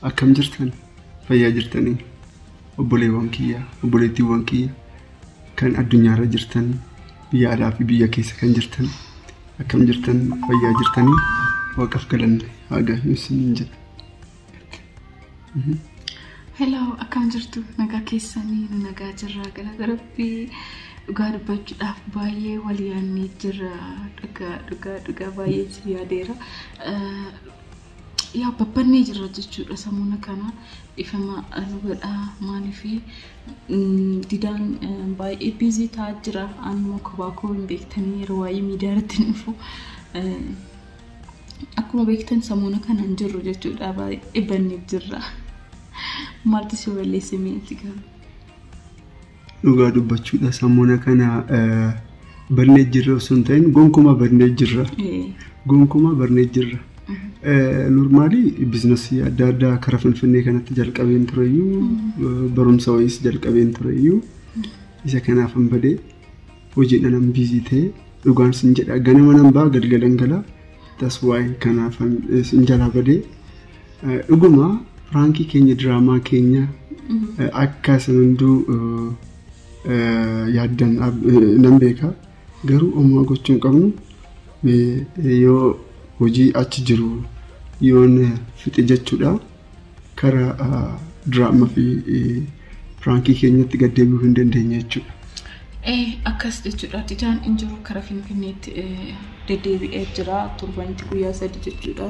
أكم جرتن فيا جرتني وبولي وانكيا وبوليتي وانكيا كان الدنيا رجرتن بيا رافي بيا كيس كان جرتن أكم جرتن فيا جرتني وقف كلن هذا يسمين جد. Hello, akkam jirtu nagaa keessanii nagaa jirra garabbii dhugaa dubbachuudhaaf baay'ee wal yaannee jirra dhugaa baay'ee si yaadeera yaa babbannee jirra jechuudha sammuna kana ifama alwadha maalifi didaan baay'ee busy ta'aa jira anmoo kobaakoo hin beektanii yeroo waa'ee miidiyaa irratti dhufu akkuma beektan sammuna kana hin jirru jechuudha baay'ee bannee jirra. Maaltu si waliin miti kan dhugaa dubbachuudha sammuna kana barnee jirra sun ta'in gonkuma barnee jirra gonkuma barnee jirra normally business adda addaa karaa Finfinnee kanatti jalqabeen tureyyuu barumsa wayiis jalqabeen tureyyuu isa kanaaf hin badee hojiidhaan nan busy ta'e dhugaan sin jedha ganama nan baa galgalan gala that's why kanaaf sin jala badee dhuguma Frankie Kenya drama Kenya akka sanandu yaadan nambeka garu omma gochun qabnu yo hojii achi jiru yoon fixi jechuudha kara drama fi Frankie Kenya tti gaddeebiu hin dandeenye jechuudha akkas jechuudha didaan injiru kara Finfinneetti deddeebi'ee jira turbanti guyyaa 3 jechuudha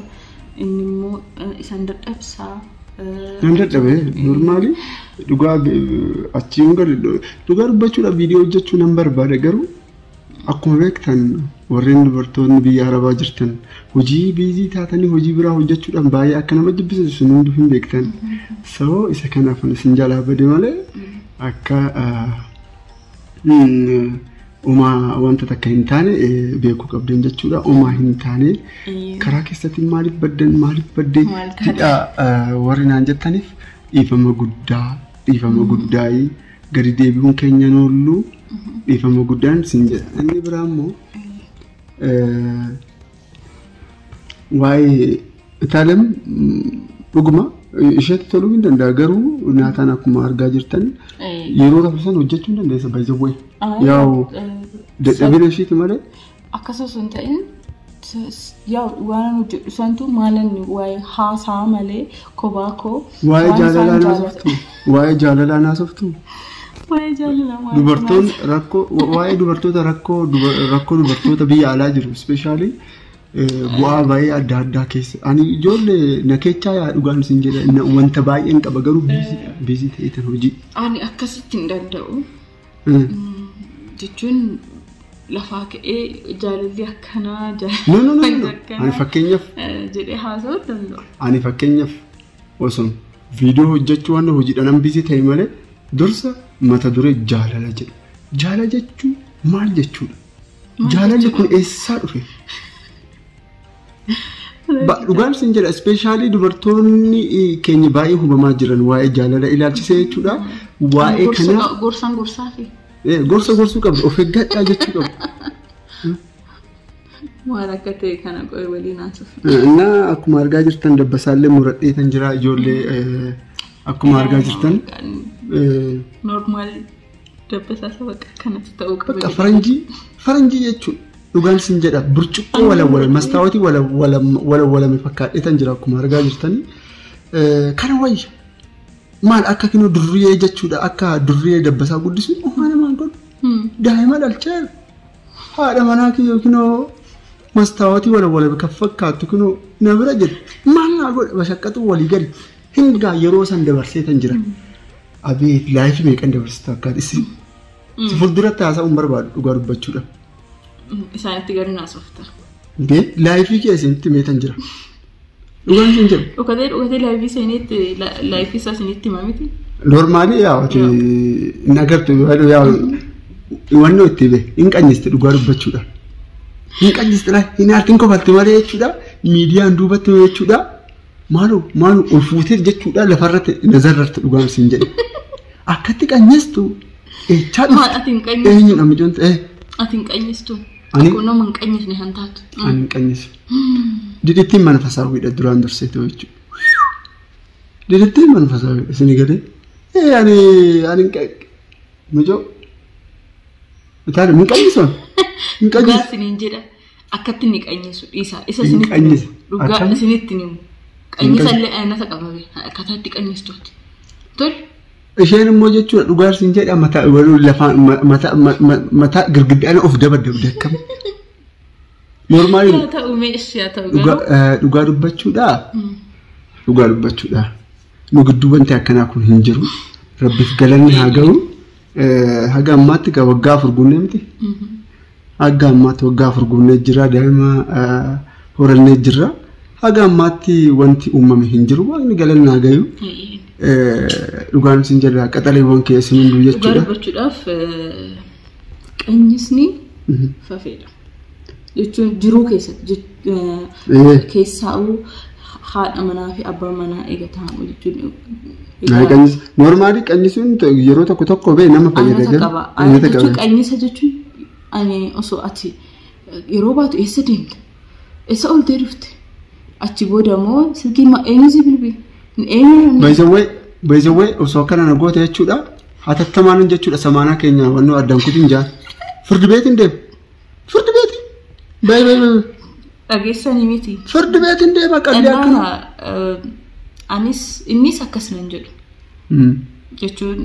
inni immoo isan dadhabsaa Nandadhabe normally dhugaa achiin gadi dhugaa dubbachuudha viidiyoo hojjechuu nan barbaada garuu akkuma beektan warreen dubartoonni biyya Arabaa jirtan hojii busy taatanii hojii biraa hojjechuudhaan baay'ee akka nama jibbisiisu sun hundi hin beektan so isa kanaaf isin jalaa bade malee akka uma wanta takka hin taane beekuu qabdan jechuudha uma hin taane karaa keessatti maaliif baddee hidha warri naan jettaniif dhiifama guddaa gadi deebi'uun keenya noollu dhiifama guddaan sin jedha inni biraa immoo waa'ee itaalam dhuguma isheetti toluu hin danda'a garuu nyaataan akkuma argaa jirtan yeroo rafsan hojjechuu hin dandeessa baay'ee yaa'u dadhabina isheeti malee akkasuma sun ta'in yaa'u waan hojjetu santu maalan waa'ee haasaa malee kobaakoo waa'ee jaalalaa naasoftu dubartoon rakkoo waa'ee dubartoota rakkoo dubartoota biyya alaa jiru especially bu'aa baay'ee adda addaa keessa ani ijoollee nakeechaa yaa dhugaan sin jedha wanta baay'een qaba garuu busy ta'eetan hojii ani akkasitti hin danda'u jechuun lafaa ka'ee jaalalli akkanaa ani fakkeenyaaf jedhee haasa'uu danda'u ani fakkeenyaaf osoo viidiyoo hojjechuu waan hojiidhaan busy ta'e malee dursa mata duree jaalala jedhu jaalala jechuun maal jechuudha jaalalli kun eessaa dhufe dhugaan sin jedha especially dubartoonni keenya baay'ee hubamaa jiran waa'ee jaalala ilaalchisee jechuudha waa'ee kana gorsaa fi gorsuu qabdu of eeggadhaa jechuu qabdu maal akka ta'e kana qo'ee waliin haasuf na akkuma argaa jirtan dabbasaallee muradhee tan jira ijoollee akkuma argaa jirtan normal dabbasaa sababa kanatti ta'uu qaba bakka faranjii jechuudha dhugaan sin jedha burcuqqoo wala mastaawati wala fakkaadheetan jira akkuma argaa jirtani kana wayya maal akka kinoo durriyee jechuudha akka durriyee dabbasaa guddisu maana maal godhu daa'ima dhalchee haadha manaa kiyyoo kinoo mastaawati wala fakkaattu kinoo na bira jedhu maal naa godha bashaqqatu walii gadi hingaa yeroo san dabarseetan jira abeet laayifii meeqan dabarsita akkaati si fuulduratti haasa'uun barbaadu dhugaa dubbachuudha. Isaanitti gadi naasofta. Laayifii keessatti meetan jira. Dhugaan sin jiru. Dhugate laayifii seenetti laayifii isaa sinitti himamiti. Normaalii yaa'uti nagartu yaa'u wannoo itti bee hin qanyisti dhugaa dubbachuudha. Hin qanyisti hin artiin kofalti malee jechuudha miidiyaan duubatti jechuudha maalu ol fuutee jechuudha lafarratti nazarratti dhugaan sin jedhe akkatti qanyistu echaa dhufu. Ati hin qanyistu. Eenyu namni joonta ati hin qanyistu. Akkuma man qanyisne hantaatu. Ani qanyisu. Didittiin mana fasaawwiidha duraan dursee ta'u jechuudha. Diditti manfasaa isin gade. Ani mijoo. Itaali min qanyisoon. Min qanyisu. Dhugaa isiniin jedha. Akkatti ni qanyisu dhiisa. Isa isinitti himu. Dhugaa isinitti himu. Qanyisallee aanasa qabame. Akkataatti qanyistuuti. Tole. Isheen immoo jechuudha dhugaa isin jedha mataa girgiddaan of dabadabde akkam. Normaali. Yaa ta'u meeshaa yaa ta'u garuu. Dhugaa dubbachuudha. Dhugaa dubbachuudha. Nu gidduu wanti akkanaa kun hin jiru. Rabbiif galanni haa ga'u. Haga ammaatti waggaa afur guunnee miti. Haga ammaatti waggaa afur guunnee jira daa'ima horannee jira. Haga ammaatti wanti uumame hin jiru. Waaqni galanni haa ga'u. Dhugaan isin jedha qaxaleewwan keessa hunduu jechuudha. Dhugaa dubbachuudhaaf qanyisni fafeedha. Jechuun jiruu keessatti keessaa'uu haadha manaa fi abbaa manaa eegatamu jechuudha. Normaali qanyisuun yeroo tokko bee nama fayyada jira. Jechuun qanyisa jechuun ani osoo ati yeroo baatu eessa deemte? Eessa oltee dhufte? Achi booda immoo silkii eenyusi bilbii? Baay'ee osoo kana na goote jechuudha. Hatattamaan jechuudha samaanaa keenya wannoo addaan kutiin jaan. Firdi beetiin deema. Firdi beetiin. Baay'ee. Dhageessanii miti. Firdi beetiin deema qalbii akkana. Innis akkas nan jedhu. Jechuun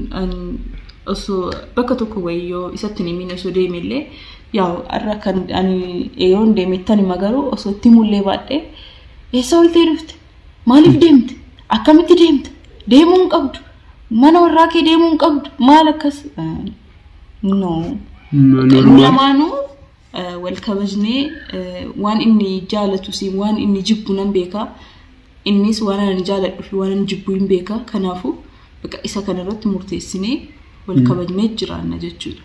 osoo bakka tokko wayyoo isatti nimina osoo deemellee yaa arra kan ani eeyoon deemettani magaruu osoo itti mullee baadhee eessa oltee dhufte? Maaliif deemte? Akkamitti deemte? Deemuu hin qabdu. Mana warraa kee deemuu hin qabdu. Maal akkas? No. Lamaanuu wal kabajnee waan inni jaalatu si waan inni jibbu nan beekaa. Innis waan ani jaaladhu fi waan ani jibbu hin beekaa. Kanaafuu bakka isa kanarratti murteessinee wal kabajnee jiraanna jechuudha.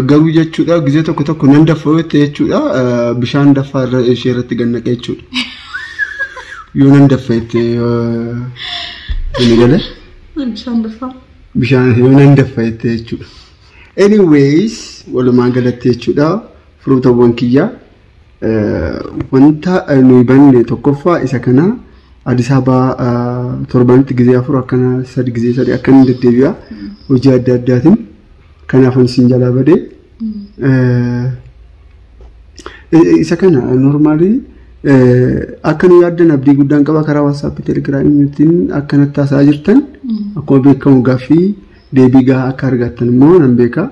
Garuu jechuudha gizee tokko nan daffaa jechuudha bishaan daffaa irra ishee irratti gannaqee jechuudha. Yoo nan daffeette inni galee bishaan yoo nan daffeette jechuudha. Anyways walumaa galatti jechuudha firootawwan kiyyaa wanta nuyi banne tokkoffaa isa kana Addis Ababa torbanitti gizee afur akkana sadi gizee sadi akkana deddeebi'a hojii adda addaatiin kanaaf isin jalaa badee isa kana normaalii akka nu yaaddan abdii guddaan qaba karaa WhatsApp Telegiraamiitiin akkanatti taasaa jirtan akkuma beekamu gaaffii deebii gahaa akka argattan immoo nan beeka.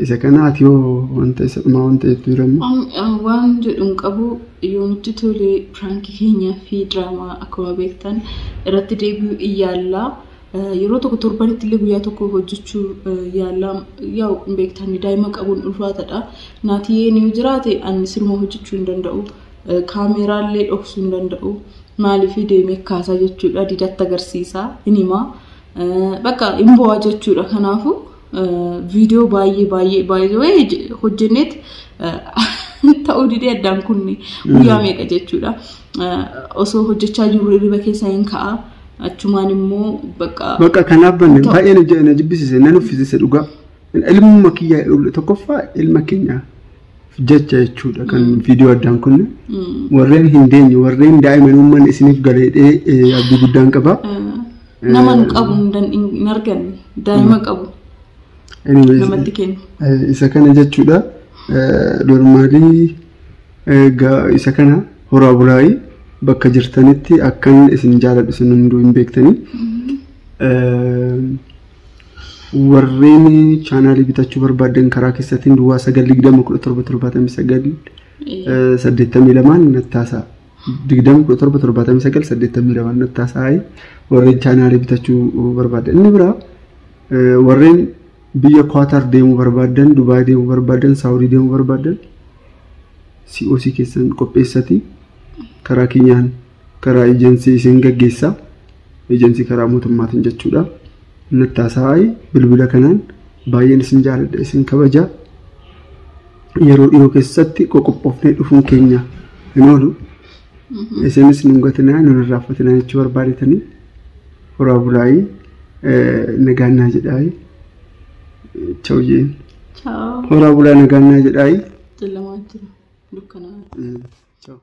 Isa kana ati yoo wanta isa dhumaa wanta jettu jiramu. Waan jedhuun qabu yoo nuti tolee pirankii keenyaa fi diraamaa akkuma beektan irratti deebi'uu iyyaalaa. Yeroo tokko torbanitti illee guyyaa tokko hojjechuu yaalaa yaa'u beektan daa'ima qabuun ulfaataadha. Naatii ni jiraate ani sirma hojjechuu hin danda'u. Kaameraallee dhoksuu hin danda'u. Maaliif deemee kaasaa jechuudha didatti agarsiisa inima. Bakka imbo'a jechuudha kanaafuu. Video baay'ee hojjenneet ta'uu didee addaan kunni guyyaa meeqa jechuudha. Osoo hojjechaa jiru hirriba keessaa hin ka'a. Achumaan immoo bakka kanaaf banne baay'ee na jibbisiise nan uffisiise dhugaa. Ilmuma kiyyaa tokkoffaa ilma keenya jecha jechuudha kan video addaan kunne. Warreen hin deenye warreen daa'imummaan isiniif galeedhee abdii guddaan qaba. Nama nu qabu hin arganne daa'ima qabu. Namatti kennu. Isa kana jechuudha normaalii isa kana horaa bulaayii bakka jirtanitti akkan isin jaaladhu isin hunduu hin beektanii warreen chaanaalii bitachuu barbaadan karaa keessatiin duwwaa 9201779 82 nattaasaa 201779 nattaasaa warreen chaanaalii bitachuu barbaadan inni biraa warreen biyya Qatar deemuu barbaadan Dubai deemuu barbaadan Saudi deemuu barbaadan COC keessan qopheessati karaa keenyaan karaa ejensii isin gaggeessa ejensii karaa mootummaatiin jechuudha nattaasaa bilbila kanaan baay'een isin jaaladha isin kabaja yeroo dhiyoo keessatti qophoofnee dhufuun keenya hin oolu isinis nu gatinaa nu irraaffatinaa jechuu barbaadetanii horaa bulaayii nagaannaa jedhaayi. Ciao Jen. Ciao. Horaa bulaa nagaannaa jedhaayi. Jalamaa jira dukkanaa. Ciao.